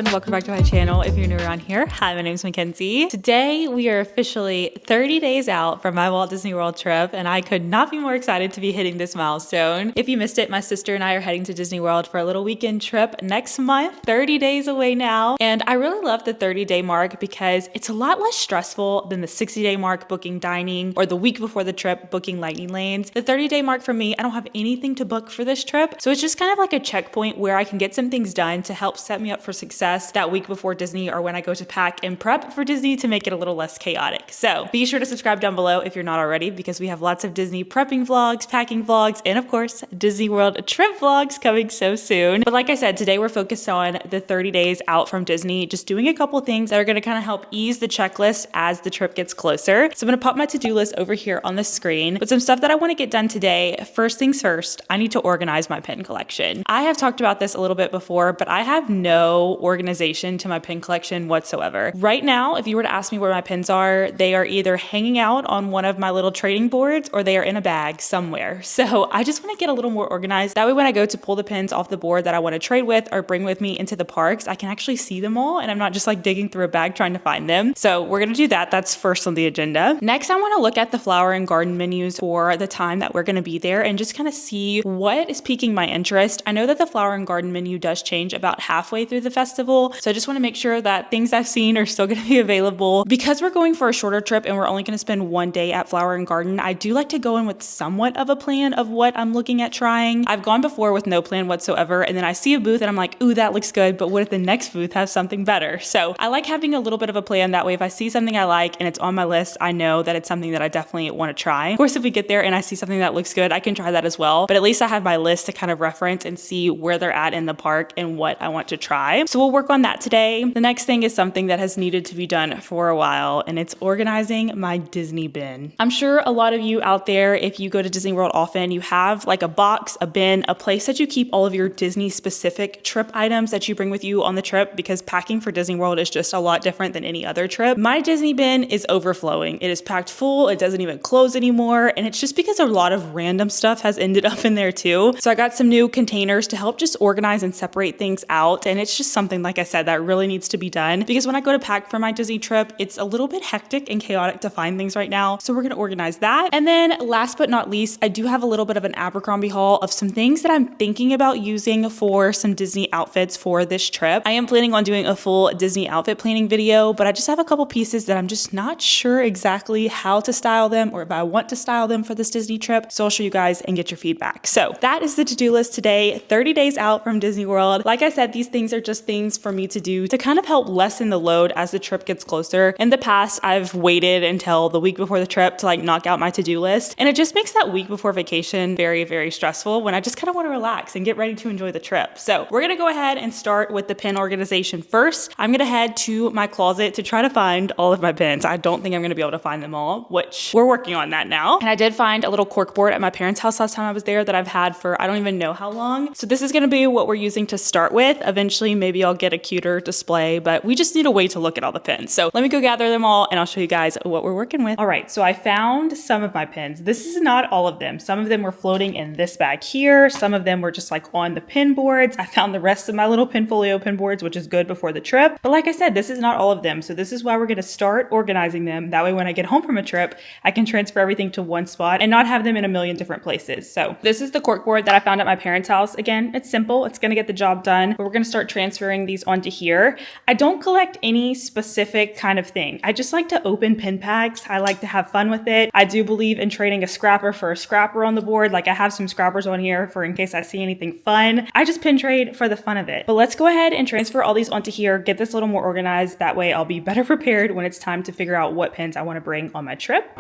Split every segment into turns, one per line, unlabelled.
everyone, welcome back to my channel. If you're new around here, hi, my name is Mackenzie. Today we are officially 30 days out from my Walt Disney World trip, and I could not be more excited to be hitting this milestone. If you missed it, my sister and I are heading to Disney World for a little weekend trip next month, 30 days away now. And I really love the 30-day mark because it's a lot less stressful than the 60-day mark booking dining or the week before the trip booking lightning lanes. The 30-day mark for me, I don't have anything to book for this trip, so it's just kind of like a checkpoint where I can get some things done to help set me up for success that week before Disney or when I go to pack and prep for Disney to make it a little less chaotic. So be sure to subscribe down below if you're not already, because we have lots of Disney prepping vlogs, packing vlogs, and of course, Disney World trip vlogs coming so soon. But like I said, today we're focused on the 30 days out from Disney, just doing a couple things that are going to kind of help ease the checklist as the trip gets closer. So I'm going to pop my to-do list over here on the screen with some stuff that I want to get done today. First things first, I need to organize my pen collection. I have talked about this a little bit before, but I have no organization to my pen collection whatsoever. Right now, if you were to ask me where my pens are, they are either hanging out on one of my little trading boards or they are in a bag somewhere. So I just want to get a little more organized. That way, when I go to pull the pens off the board that I want to trade with or bring with me into the parks, I can actually see them all and I'm not just like digging through a bag trying to find them. So we're going to do that. That's first on the agenda. Next, I want to look at the flower and garden menus for the time that we're going to be there and just kind of see what is piquing my interest. I know that the flower and garden menu does change about halfway through the festival, so I just want to make sure that things I've seen are still going to be available. Because we're going for a shorter trip and we're only going to spend one day at Flower and Garden, I do like to go in with somewhat of a plan of what I'm looking at trying. I've gone before with no plan whatsoever, and then I see a booth and I'm like, ooh, that looks good, but what if the next booth has something better? So I like having a little bit of a plan. That way, if I see something I like and it's on my list, I know that it's something that I definitely want to try. Of course, if we get there and I see something that looks good, I can try that as well, but at least I have my list to kind of reference and see where they're at in the park and what I want to try. So we'll work on that today. The next thing is something that has needed to be done for a while, and it's organizing my Disney bin. I'm sure a lot of you out there, if you go to Disney World often, you have like a box, a bin, a place that you keep all of your Disney specific trip items that you bring with you on the trip, because packing for Disney World is just a lot different than any other trip. My Disney bin is overflowing. It is packed full. It doesn't even close anymore. And it's just because a lot of random stuff has ended up in there too. So I got some new containers to help just organize and separate things out. And it's just something, like I said, that really needs to be done, because when I go to pack for my Disney trip, it's a little bit hectic and chaotic to find things right now. So we're going to organize that. And then last but not least, I do have a little bit of an Abercrombie haul of some things that I'm thinking about using for some Disney outfits for this trip. I am planning on doing a full Disney outfit planning video, but I just have a couple pieces that I'm just not sure exactly how to style them or if I want to style them for this Disney trip. So I'll show you guys and get your feedback. So that is the to-do list today, 30 days out from Disney World. Like I said, these things are just things for me to do to kind of help lessen the load as the trip gets closer. In the past, I've waited until the week before the trip to like knock out my to-do list. And it just makes that week before vacation very, very stressful when I just kind of want to relax and get ready to enjoy the trip. So we're going to go ahead and start with the pen organization first. I'm going to head to my closet to try to find all of my pens. I don't think I'm going to be able to find them all, which we're working on that now. And I did find a little cork board at my parents' house last time I was there that I've had for I don't even know how long. So this is going to be what we're using to start with. Eventually, maybe I'll get a cuter display, but we just need a way to look at all the pens. So let me go gather them all and I'll show you guys what we're working with. All right, so I found some of my pens. This is not all of them. Some of them were floating in this bag here. Some of them were just like on the pin boards. I found the rest of my little Pinfolio pin boards, which is good before the trip. But like I said, this is not all of them. So this is why we're going to start organizing them. That way, when I get home from a trip, I can transfer everything to one spot and not have them in a million different places. So this is the cork board that I found at my parents' house. Again, it's simple. It's going to get the job done, but we're going to start transferring these onto here. I don't collect any specific kind of thing. I just like to open pin packs. I like to have fun with it. I do believe in trading a scrapper for a scrapper on the board. Like I have some scrappers on here for in case I see anything fun. I just pin trade for the fun of it. But let's go ahead and transfer all these onto here, get this a little more organized. That way I'll be better prepared when it's time to figure out what pins I want to bring on my trip.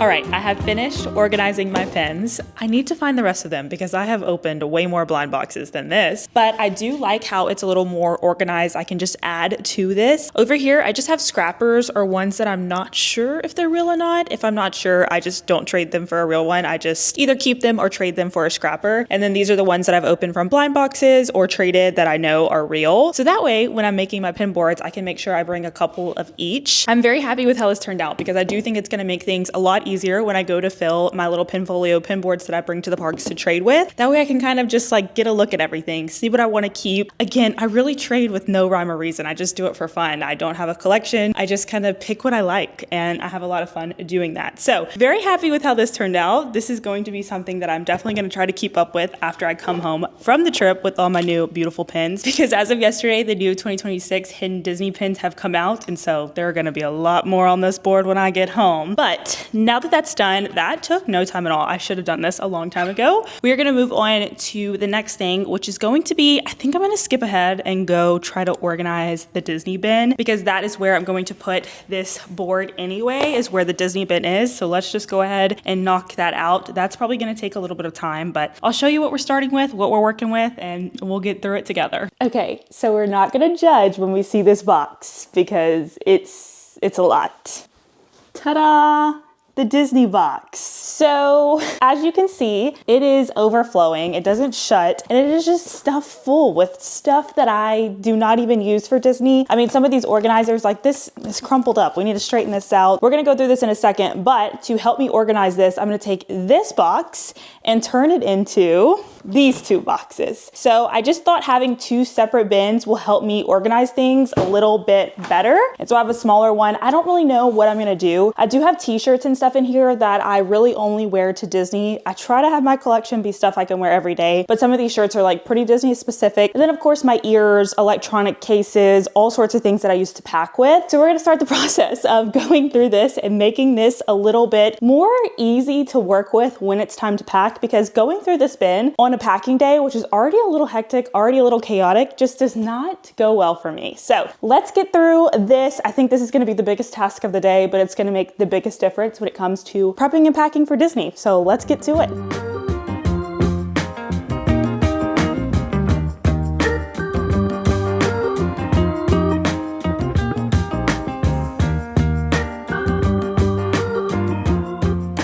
All right, I have finished organizing my pins. I need to find the rest of them because I have opened way more blind boxes than this, but I do like how it's a little more organized. I can just add to this. Over here, I just have scrappers or ones that I'm not sure if they're real or not. If I'm not sure, I just don't trade them for a real one. I just either keep them or trade them for a scrapper. And then these are the ones that I've opened from blind boxes or traded that I know are real. So that way, when I'm making my pin boards, I can make sure I bring a couple of each. I'm very happy with how this turned out because I do think it's gonna make things a lot easier when I go to fill my little Pinfolio pin boards that I bring to the parks to trade with. That way I can kind of just like get a look at everything, see what I want to keep. Again, I really trade with no rhyme or reason. I just do it for fun. I don't have a collection. I just kind of pick what I like and I have a lot of fun doing that. So very happy with how this turned out. This is going to be something that I'm definitely going to try to keep up with after I come home from the trip with all my new beautiful pins, because as of yesterday, the new 2026 Hidden Disney pins have come out. And so there are going to be a lot more on this board when I get home. But now that that's done, that took no time at all. I should have done this a long time ago. We are going to move on to the next thing, which is going to be, I think I'm going to skip ahead and go try to organize the Disney bin, because that is where I'm going to put this board anyway, is where the Disney bin is. So let's just go ahead and knock that out. That's probably going to take a little bit of time, but I'll show you what we're starting with, what we're working with, and we'll get through it together. Okay, so we're not going to judge when we see this box because it's a lot. Ta-da! The Disney box. So as you can see, it is overflowing. It doesn't shut, and it is just stuffed full with stuff that I do not even use for Disney. I mean, some of these organizers, like this is crumpled up. We need to straighten this out. We're gonna go through this in a second, but to help me organize this, I'm gonna take this box and turn it into these two boxes. So I just thought having two separate bins will help me organize things a little bit better. And so I have a smaller one. I don't really know what I'm gonna do. I do have t-shirts and stuff in here that I really only wear to Disney. I try to have my collection be stuff I can wear every day, but some of these shirts are like pretty Disney specific. And then of course my ears, electronic cases, all sorts of things that I used to pack with. So we're gonna start the process of going through this and making this a little bit more easy to work with when it's time to pack, because going through this bin on a packing day, which is already a little hectic, already a little chaotic, just does not go well for me. So let's get through this. I think this is gonna be the biggest task of the day, but it's gonna make the biggest difference when it comes to prepping and packing for Disney. So let's get to it.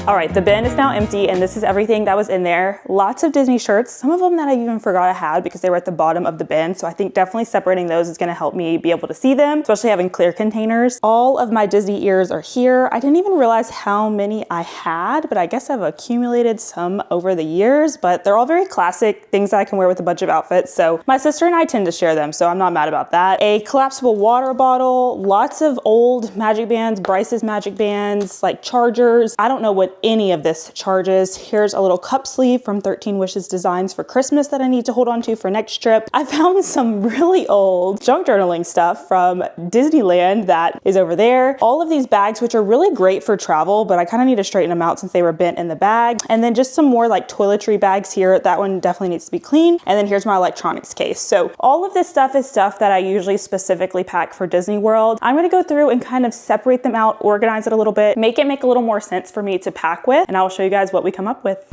All right, the bin is now empty, and this is everything that was in there. Lots of Disney shirts, some of them that I even forgot I had because they were at the bottom of the bin. So I think definitely separating those is gonna help me be able to see them, especially having clear containers. All of my Disney ears are here. I didn't even realize how many I had, but I guess I've accumulated some over the years, but they're all very classic things that I can wear with a bunch of outfits. So my sister and I tend to share them, so I'm not mad about that. A collapsible water bottle, lots of old magic bands, Bryce's magic bands, like chargers. I don't know what any of this charges. Here's a little cup sleeve from 13 Wishes Designs for Christmas that I need to hold on to for next trip. I found some really old junk journaling stuff from Disneyland that is over there. All of these bags, which are really great for travel, but I kind of need to straighten them out since they were bent in the bag. And then just some more like toiletry bags here. That one definitely needs to be clean. And then here's my electronics case. So all of this stuff is stuff that I usually specifically pack for Disney World. I'm gonna go through and kind of separate them out, organize it a little bit, make it make a little more sense for me to pack with, and I will show you guys what we come up with.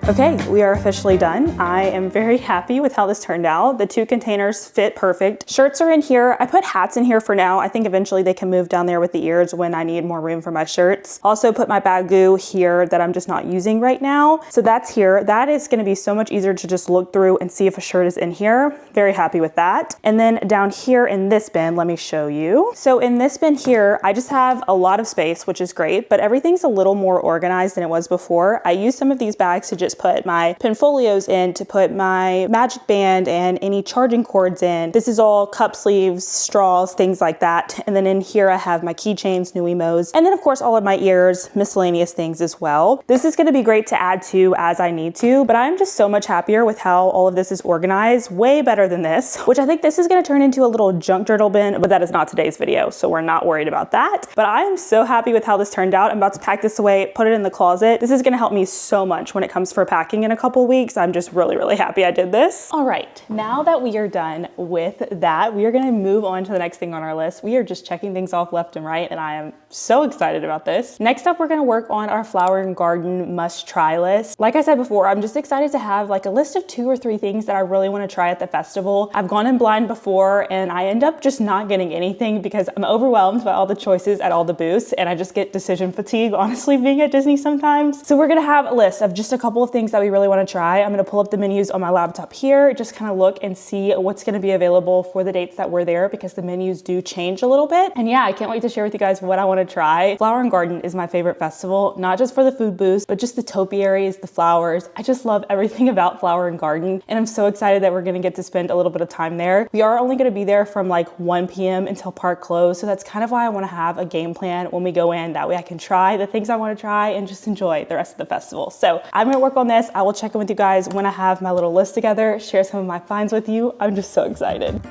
Okay, we are officially done. I am very happy with how this turned out. The two containers fit perfect. Shirts are in here. I put hats in here for now. I think eventually they can move down there with the ears when I need more room for my shirts. Also put my bagoo here that I'm just not using right now. So that's here. That is gonna be so much easier to just look through and see if a shirt is in here. Very happy with that. And then down here in this bin, let me show you. So in this bin here, I just have a lot of space, which is great, but everything's a little more organized than it was before. I use some of these bags to just
just put my pinfolios in, to put my magic band and any charging cords in. This is all cup sleeves, straws, things like that. And then in here I have my keychains, Nuimos, and then of course all of my ears, miscellaneous things as well. This is going to be great to add to as I need to, but I'm just so much happier with how all of this is organized, way better than this, which I think this is going to turn into a little junk journal bin, but that is not today's video, so we're not worried about that. But I am so happy with how this turned out. I'm about to pack this away, put it in the closet. This is going to help me so much when it comes for packing in a couple weeks. I'm just really, really happy I did this. All right, now that we are done with that, we are going to move on to the next thing on our list. We are just checking things off left and right, and I am so excited about this. Next up, we're going to work on our flower and garden must try list. Like I said before, I'm just excited to have like a list of 2 or 3 things that I really want to try at the festival. I've gone in blind before and I end up just not getting anything because I'm overwhelmed by all the choices at all the booths, and I just get decision fatigue, honestly, being at Disney sometimes. So we're going to have a list of just a couple of things that we really want to try. I'm going to pull up the menus on my laptop here, just kind of look and see what's going to be available for the dates that we're there, because the menus do change a little bit. And yeah, I can't wait to share with you guys what I want to try. Flower and Garden is my favorite festival, not just for the food booths, but just the topiaries, the flowers. I just love everything about Flower and Garden, and I'm so excited that we're going to get to spend a little bit of time there. We are only going to be there from like 1 p.m. until park close, so that's kind of why I want to have a game plan when we go in. That way I can try the things I want to try and just enjoy the rest of the festival. So I'm going to work on this. I will check in with you guys when I have my little list together, share some of my finds with you. I'm just so excited.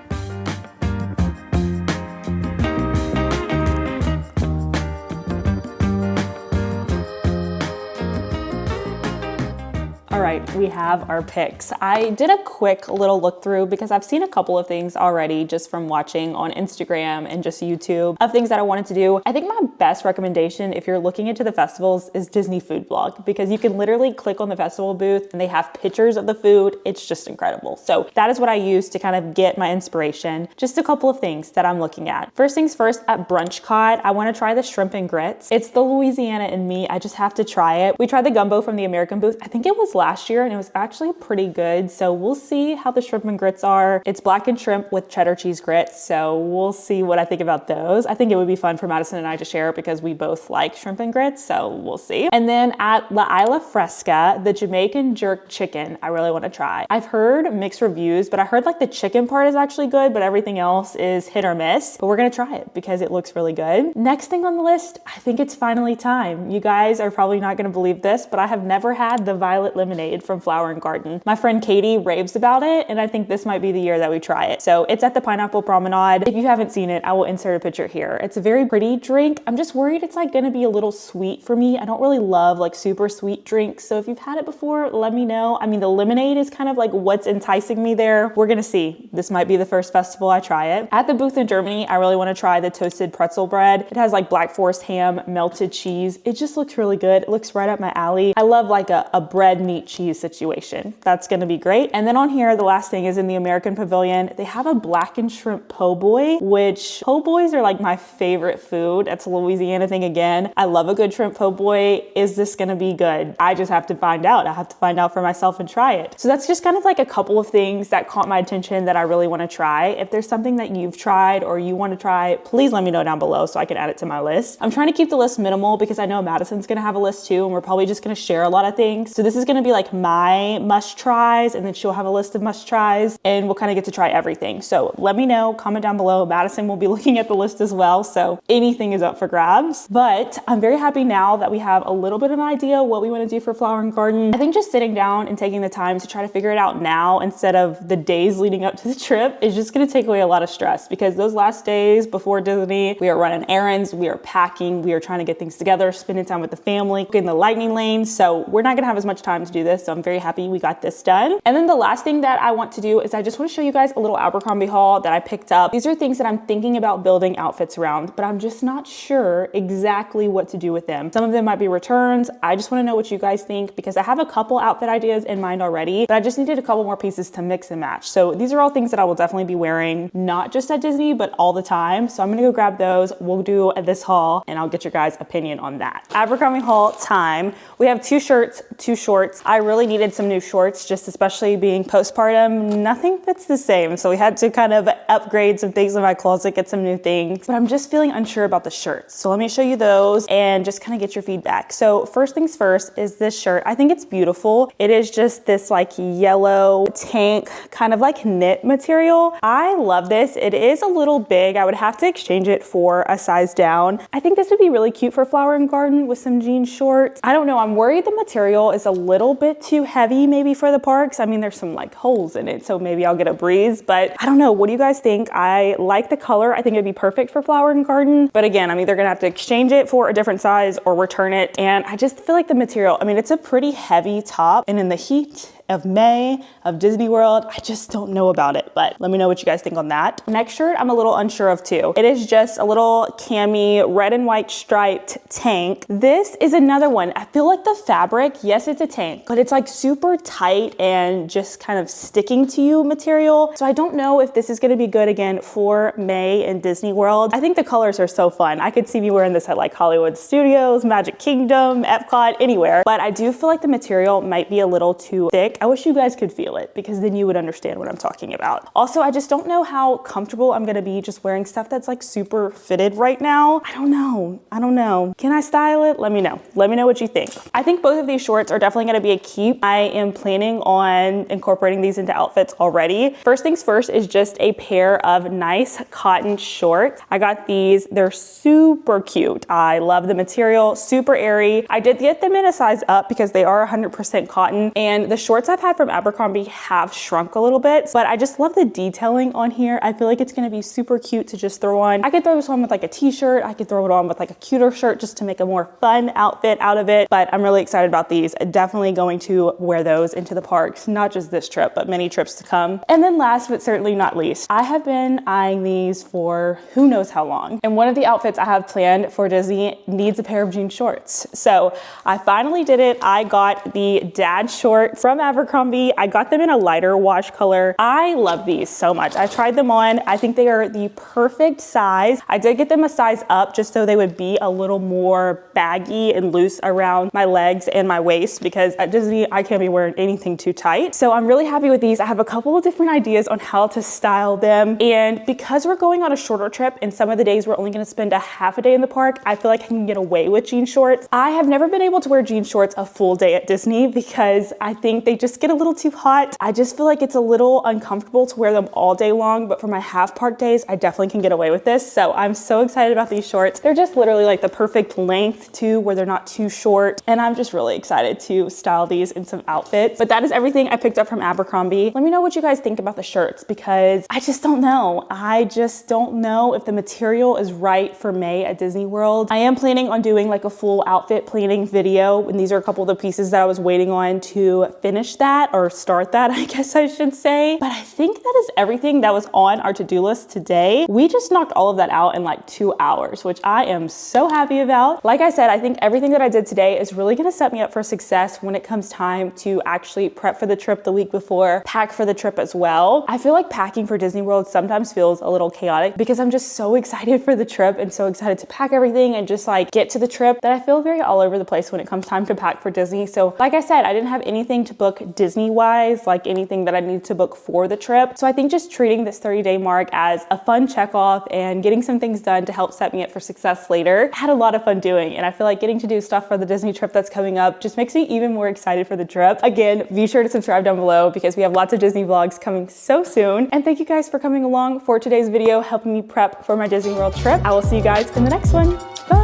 All right, we have our picks. I did a quick little look through because I've seen a couple of things already just from watching on Instagram and just YouTube of things that I wanted to do. I think my best recommendation if you're looking into the festivals is Disney Food Blog, because you can literally click on the festival booth and they have pictures of the food. It's just incredible. So that is what I use to kind of get my inspiration. Just a couple of things that I'm looking at. First things first, at Brunch Cod, I want to try the shrimp and grits. It's the Louisiana in me. I just have to try it. We tried the gumbo from the American booth. I think it was last year, and it was actually pretty good. So we'll see how the shrimp and grits are. It's blackened shrimp with cheddar cheese grits, so we'll see what I think about those. I think it would be fun for Madison and I to share because we both like shrimp and grits, so we'll see. And then at La Isla Fresca, the Jamaican jerk chicken, I really want to try. I've heard mixed reviews, but I heard like the chicken part is actually good, but everything else is hit or miss. But we're gonna try it because it looks really good. Next thing on the list, I think it's finally time. You guys are probably not gonna believe this, but I have never had the violet lemonade from Flower and Garden. My friend Katie raves about it, and I think this might be the year that we try it. So it's at the Pineapple Promenade. If you haven't seen it, I will insert a picture here. It's a very pretty drink. I'm just worried it's like gonna be a little sweet for me. I don't really love like super sweet drinks. So if you've had it before, let me know. I mean, the lemonade is kind of like what's enticing me there. We're gonna see. This might be the first festival I try it. At the booth in Germany, I really want to try the toasted pretzel bread. It has like Black Forest ham, melted cheese. It just looks really good. It looks right up my alley. I love like a bread meat cheese situation. That's gonna be great. And then on here, the last thing is in the American Pavilion, they have a blackened shrimp po' boy, which po' boys are like my favorite food. That's a Louisiana thing again. I love a good shrimp po' boy. Is this gonna be good? I just have to find out. I have to find out for myself and try it. So that's just kind of like a couple of things that caught my attention that I really want to try. If there's something that you've tried or you want to try, please let me know down below so I can add it to my list. I'm trying to keep the list minimal because I know Madison's gonna have a list too, and we're probably just gonna share a lot of things. So this is gonna be like my must tries, and then she'll have a list of must tries, and we'll kind of get to try everything. So let me know, comment down below. Madison will be looking at the list as well, so anything is up for grabs. But I'm very happy now that we have a little bit of an idea what we want to do for Flower and Garden. I think just sitting down and taking the time to try to figure it out now instead of the days leading up to the trip is just going to take away a lot of stress, because those last days before Disney, we are running errands, we are packing, we are trying to get things together, spending time with the family, in the lightning lane. So we're not going to have as much time to do this. So I'm very happy we got this done. And then the last thing that I want to do is I just want to show you guys a little Abercrombie haul that I picked up. These are things that I'm thinking about building outfits around, but I'm just not sure exactly what to do with them. Some of them might be returns. I just want to know what you guys think, because I have a couple outfit ideas in mind already, but I just needed a couple more pieces to mix and match. So these are all things that I will definitely be wearing, not just at Disney, but all the time. So I'm gonna go grab those. We'll do this haul and I'll get your guys' opinion on that. Abercrombie haul time. We have 2 shirts, 2 shorts. I really needed some new shorts, just especially being postpartum. Nothing fits the same. So we had to kind of upgrade some things in my closet, get some new things, but I'm just feeling unsure about the shirts. So let me show you those and just kind of get your feedback. So first things first is this shirt. I think it's beautiful. It is just this like yellow tank, kind of like knit material. I love this. It is a little big. I would have to exchange it for a size down. I think this would be really cute for flower and garden with some jean shorts. I don't know. I'm worried the material is a little bit too heavy maybe for the parks. I mean, there's some like holes in it, so maybe I'll get a breeze, but I don't know. What do you guys think? I like the color. I think it'd be perfect for flower and garden, but again, I'm either gonna have to exchange it for a different size or return it. And I just feel like the material, I mean, it's a pretty heavy top, and in the heat of May of Disney World, I just don't know about it, but let me know what you guys think on that. Next shirt, I'm a little unsure of too. It is just a little cami red and white striped tank. This is another one. I feel like the fabric, yes, it's a tank, but it's like super tight and just kind of sticking to you material. So I don't know if this is gonna be good again for May in Disney World. I think the colors are so fun. I could see me wearing this at like Hollywood Studios, Magic Kingdom, Epcot, anywhere, but I do feel like the material might be a little too thick. I wish you guys could feel it because then you would understand what I'm talking about. Also, I just don't know how comfortable I'm gonna be just wearing stuff that's like super fitted right now. I don't know. Can I style it? Let me know. Let me know what you think. I think both of these shorts are definitely gonna be a keep. I am planning on incorporating these into outfits already. First things first is just a pair of nice cotton shorts. I got these. They're super cute. I love the material, super airy. I did get them in a size up because they are 100% cotton, and the shorts I've had from Abercrombie have shrunk a little bit, but I just love the detailing on here. I feel like it's gonna be super cute to just throw on. I could throw this on with like a t-shirt. I could throw it on with like a cuter shirt just to make a more fun outfit out of it, but I'm really excited about these. Definitely going to wear those into the parks, not just this trip, but many trips to come. And then last but certainly not least, I have been eyeing these for who knows how long. And one of the outfits I have planned for Disney needs a pair of jean shorts. So I finally did it. I got the dad shorts from Abercrombie. I got them in a lighter wash color. I love these so much. I tried them on. I think they are the perfect size. I did get them a size up just so they would be a little more baggy and loose around my legs and my waist, because at Disney, I can't be wearing anything too tight. So I'm really happy with these. I have a couple of different ideas on how to style them. And because we're going on a shorter trip and some of the days we're only gonna spend a half a day in the park, I feel like I can get away with jean shorts. I have never been able to wear jean shorts a full day at Disney because I think they just get a little too hot. I just feel like it's a little uncomfortable to wear them all day long, but for my half park days, I definitely can get away with this. So I'm so excited about these shorts. They're just literally like the perfect length too, where they're not too short. And I'm just really excited to style these in some outfits. But that is everything I picked up from Abercrombie. Let me know what you guys think about the shirts, because I just don't know. I just don't know if the material is right for May at Disney World. I am planning on doing like a full outfit planning video, and these are a couple of the pieces that I was waiting on to finish that, or start that, I guess I should say. But I think that is everything that was on our to-do list today. We just knocked all of that out in like 2 hours, which I am so happy about. Like I said, I think everything that I did today is really gonna set me up for success when it comes time to actually prep for the trip the week before, pack for the trip as well. I feel like packing for Disney World sometimes feels a little chaotic because I'm just so excited for the trip and so excited to pack everything and just like get to the trip that I feel very all over the place when it comes time to pack for Disney. So like I said, I didn't have anything to book Disney wise, like anything that I needed to book for the trip. So I think just treating this 30-day mark as a fun check off and getting some things done to help set me up for success later, I had a lot of fun doing. And I feel like getting to do stuff for the Disney trip that's coming up just makes me even more excited for the trip. Again, be sure to subscribe down below because we have lots of Disney vlogs coming so soon. And thank you guys for coming along for today's video, helping me prep for my Disney World trip. I will see you guys in the next one. Bye.